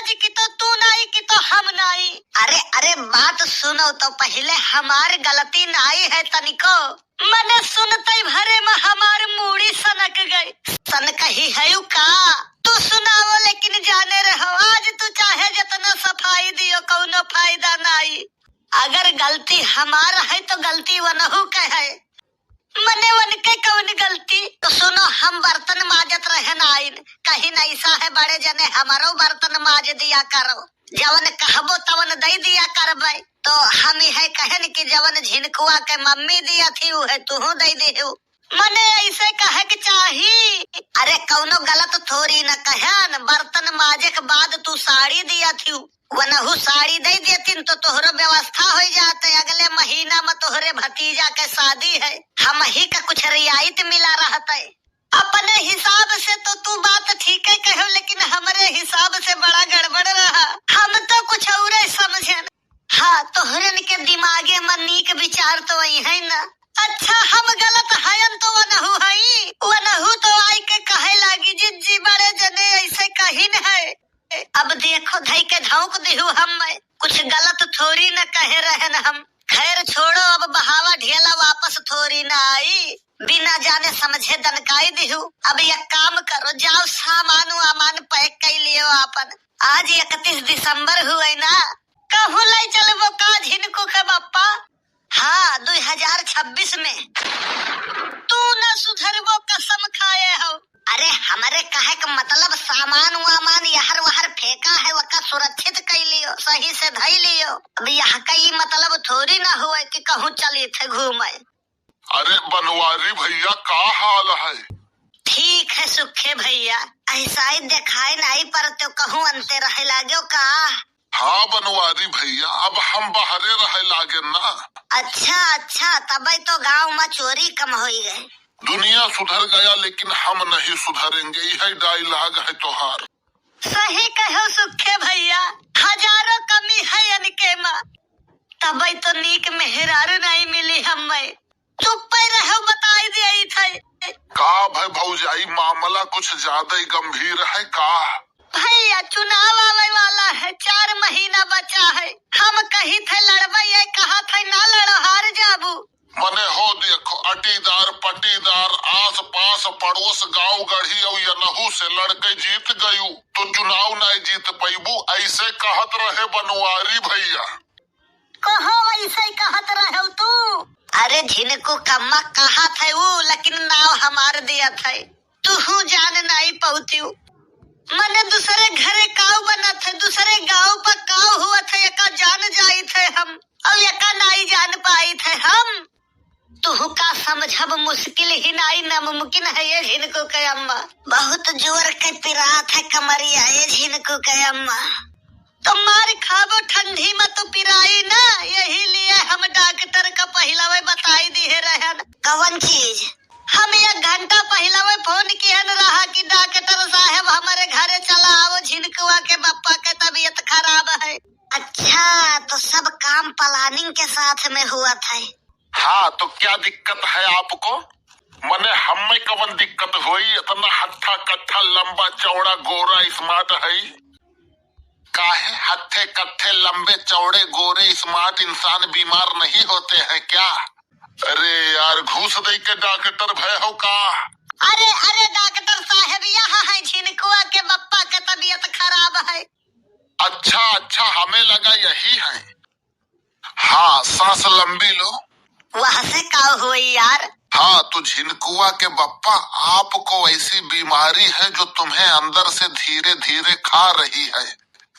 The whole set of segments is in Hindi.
आज की तो तू नाई की तो हम नाई। अरे अरे बात सुनो तो पहले, हमार गलती नाई है तनिको। मने सुनते भरे में हमार मूड़ी सनक गई। सनक ही है का तू सुनावो, लेकिन जाने रहो आज तू चाहे जितना सफाई दियो कौनो फायदा नाई। अगर गलती हमारा है तो गलती वनहु के है। मने वन के कौन गलती? तो सुनो, हम बर्तन माजत रहन आइन, कहीं न ऐसा है बड़े जने हमारो बर्तन माज दिया करो। जवन कहबो तवन दे दिया करबे। तो हम है कहन कि जवन झिनकुआ के मम्मी दिया थी वो है तू दे देहु। मने ऐसे कहे के चाही। अरे कौनो गलत थोड़ी न कहन, बर्तन माजे के बाद तू साड़ी दिया थी, वनहु साड़ी दे देतीन तो तोहरो व्यवस्था हो जाते। अगले महीना में तोहरे भतीजा के शादी है, हम ही का कुछ रियायत मिला रहते। अपने हिसाब से तो तू बात ठीक है कहो, लेकिन हमारे हिसाब से बड़ा गड़बड़ रहा। हम तो कुछ और समझे। हाँ, तोहरन के दिमागे में नीक विचार तो वही है ना। अच्छा, हम गलत हयन तो वनहु हई, वनहु तो आई के कहे लागी जिज्जी बड़े जने ऐसे कहीं है। अब देखो धई के धौक दिहु, हम कुछ गलत थोड़ी न कहे रहन हम। खैर छोड़ो, अब बहावा ढेला वापस थोड़ी न आई। बिना जाने समझे दनकाई दिहु। अब एक काम करो, जाओ सामान वामान पैक कर लियो आपन। आज 31 दिसंबर हुए ना, कहूँ लाई चलबो का झिनको के बप्पा? हाँ, 2026 में। तू न सुधरबो कसम खाए हो। अरे हमारे कहे का मतलब सामान वामान यहर वहर फेंका है वका सुरक्षित कर लियो, सही से धई लियो। अब यहाँ का ये मतलब थोड़ी ना हुआ कि कहूँ चली थे घूमे। अरे बनवारी भैया का हाल है? ठीक है सुखे भैया, ऐसा ही दिखाई नहीं पर तो कहूँ अंते रहे लागो का। हाँ बनवारी भैया, अब हम बाहरे रहे लागे ना। अच्छा, तब तो गाँव में चोरी कम हो गए। दुनिया सुधर गया लेकिन हम नहीं सुधरेंगे, यही डायलॉग है तोहार। सही कहो सुखे भैया, हजारों कमी है इनके माँ। तब तो नीक मेहरारू नहीं मिली हमें। चुप रहो, बताई दे थे का भाई भौजाई, मामला कुछ ज्यादा ही गंभीर है का? भैया चुनाव आवे वाला है, 4 महीना बचा है। हम कही थे लड़बे, ये कहा थे ना लड़ो हार जाबू। मने हो देखो, अटीदार पटीदार आस पास पड़ोस गांव गढ़ी और यनहू से लड़के जीत गयू तो चुनाव नहीं जीत पैबू, ऐसे कहत रहे बनवारी भैया। कहो ऐसे कहत रहे तू? अरे झिनको कम्मा कहा थे वो, लेकिन नाव हमार दिया थे, तू जान नहीं पहुँची। मने दूसरे घरे काव बना थे, दूसरे गाँव पर काव हुआ थे, यका जान जाई थे हम और यका नहीं जान पाई थे हम। तू का समझब मुश्किल ही नहीं नामुमकिन है ये झिनको के अम्मा। बहुत जोर के पिरात है कमरिया ये झिनको के अम्मा। तो मार खाबो ठंडी में तो पिराई ना, यही लिए हम डॉक्टर का पहला वे बताई दिए रहन। कौन चीज? हम 1 घंटा पहला वे फोन किहन रहा कि डॉक्टर साहब हमारे घरे चला आओ, झिनकुआ के बप्पा के तबीयत खराब है। अच्छा, तो सब काम प्लानिंग के साथ में हुआ था। हाँ, तो क्या दिक्कत है आपको? मने हमें कवन दिक्कत हुई? इतना हट्ठा कट्ठा लंबा चौड़ा गोरा स्मार्ट है। काहे हट्ठे कट्ठे लंबे चौड़े गोरे स्मार्ट इंसान बीमार नहीं होते हैं क्या? अरे यार, घूस दे के डॉक्टर भय हो का? अरे डॉक्टर साहब यहाँ है, झिनकुआ के बप्पा के तबीयत खराब है। अच्छा, हमें लगा यही है। हाँ, सांस लंबी लो। वहाँ से का हुई यार? हाँ, तो झिनकुआ के बप्पा, आपको ऐसी बीमारी है जो तुम्हें अंदर से धीरे धीरे खा रही है।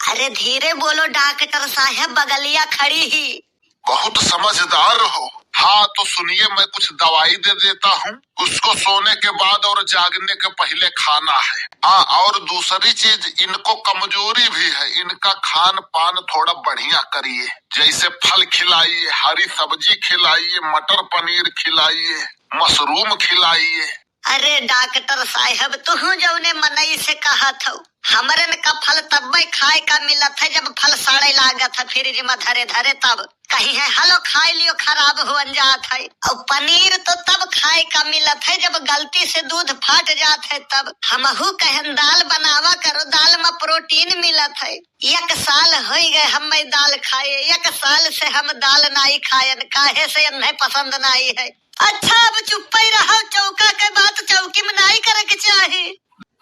अरे धीरे बोलो डॉक्टर साहब, बगलिया खड़ी ही। बहुत समझदार हो। हाँ, तो सुनिए, मैं कुछ दवाई दे देता हूँ, उसको सोने के बाद और जागने के पहले खाना है। हाँ, और दूसरी चीज, इनको कमजोरी भी है, इनका खान पान थोड़ा बढ़िया करिए, जैसे फल खिलाइए, हरी सब्जी खिलाइए, मटर पनीर खिलाइए, मशरूम खिलाइए। अरे डॉक्टर साहब, तू जौने मनई से कहा था हमरन का फल तब खाए का मिलत है जब फल सड़े लागत है फ्रिज में धरे धरे, तब कहीं है हलो खाए लियो खराब हो जात है। और पनीर तो तब खाए का मिलत है जब गलती से दूध फाट जात है तब। हमहू कहन दाल बनावा करो, दाल में प्रोटीन मिलत है। 1 साल हो गए हम दाल खाए, 1 साल से हम दाल नहीं खायन, काहे से नहीं पसंद नहीं है। अच्छा अब चुप ही रहो, चौका के बात चौकी में नहीं करे के चाहिए।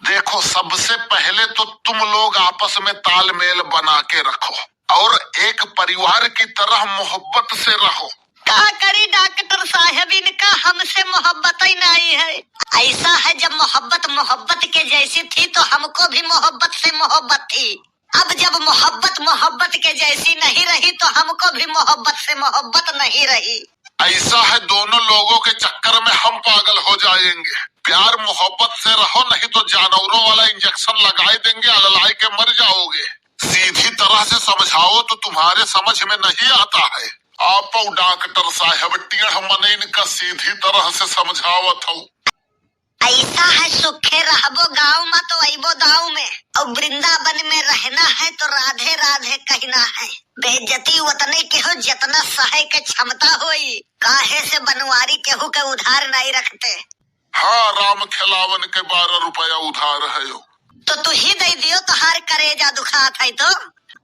देखो, सबसे पहले तो तुम लोग आपस में तालमेल बना के रखो और एक परिवार की तरह मोहब्बत से रहो। का करी डॉक्टर साहब, इनका हमसे मोहब्बत ही नहीं है। ऐसा है जब मोहब्बत मोहब्बत के जैसी थी तो हमको भी मोहब्बत से मोहब्बत थी। अब जब मोहब्बत मोहब्बत के जैसी नहीं रही तो हमको भी मोहब्बत से मोहब्बत नहीं रही। ऐसा है दोनों लोगों के चक्कर में हम पागल हो जाएंगे। प्यार मोहब्बत से रहो, नहीं तो जानवरों वाला इंजेक्शन लगाए देंगे, अललाई के मर जाओगे। सीधी तरह से समझाओ तो तुम्हारे समझ में नहीं आता है। आप डॉक्टर साहब टेढ़ मने इनका सीधी तरह से समझावत हो। ऐसा है सुखे रहबो गाँव में तो अबो दाव में, और वृंदावन में रहना है तो राधे राधे कहना है। बेइज्जती उतने के हो जितना सहे के क्षमता होई, काहे से बनवारी केहू के उधार नहीं रखते। हाँ, राम खिलावन के 12 रुपया उधार है तो तू ही दे दियो, तो हार करेजा दुखात है तो।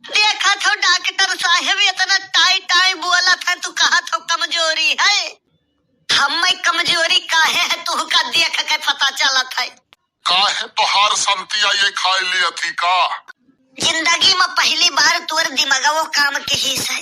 देखा तो डॉक्टर साहब इतना टाई बोला था, तू कहा तो कमजोरी है। हम कमजोरी काहे है तू का देख के पता चलत है। काहे तो हार संतिया ये खाए लिया थी का? जिंदगी में पहली बार तोर दिमागो काम के हिस्स है।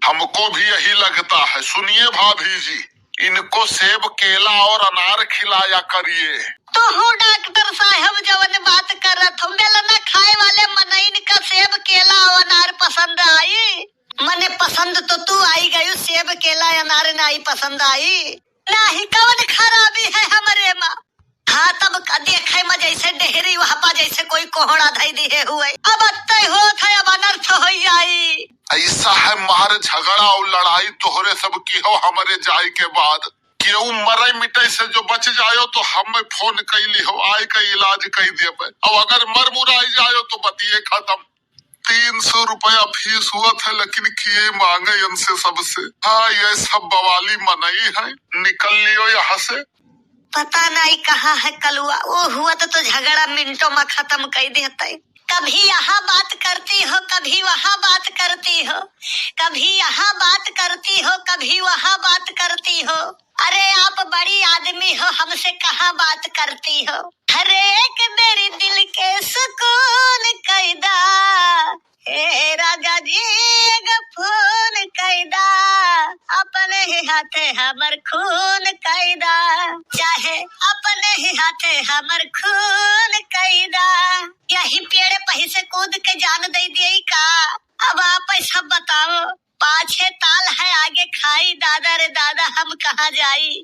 हमको भी यही लगता है। सुनिए भाभी जी, इनको सेब केला और अनार खिलाया करिए। तो हूँ डॉक्टर साहब जवन बात कर रहा था, बेलना खाए वाले मनइन का सेब केला और अनार पसंद आई। मने पसंद तो तू आई गई, सेब केला अनार नहीं पसंद आई। नहीं, कौन खराबी है हमारे माँ। हाँ, तब देखे में जैसे डेहरी वहां जैसे कोई कोहड़ा धई दिए हुए। अब अत्ते हो थे, अब अनर्थ हो जाई। ऐसा है मार झगड़ा और लड़ाई तोहरे सब की हो हमारे जाए के बाद। केहू मरे मिटे से जो बच जायो तो हमें फोन कैली हो, आए का इलाज कही देवे। अब अगर मर मुराई जायो तो बतिए खत्म। 300 रुपया फीस हुआ था, लेकिन किए मांगे इनसे सबसे। हाँ, ये सब बवाली मनई है, निकल लियो यहाँ से। पता नहीं कहाँ है कलुआ, वो हुआ तो झगड़ा मिनटों में खत्म कर देते। कभी यहाँ बात करती हो, कभी वहाँ बात करती हो, कभी यहाँ बात करती हो, कभी वहाँ बात करती हो। अरे आप बड़ी आदमी हो, हमसे कहाँ बात करती हो। हर एक मेरी दिल के सुकून कैदा, हे राजा जी फोन कैदा, अपने ही हाथे हमर खून कैदा, चाहे अपने ही हाथे हमर खून कैदा। यही पेड़ पही से कूद के जान दे दिए का। अब आप ऐसा बताओ, पाछे ताल है आगे खाई, दादा रे दादा हम कहाँ जाई।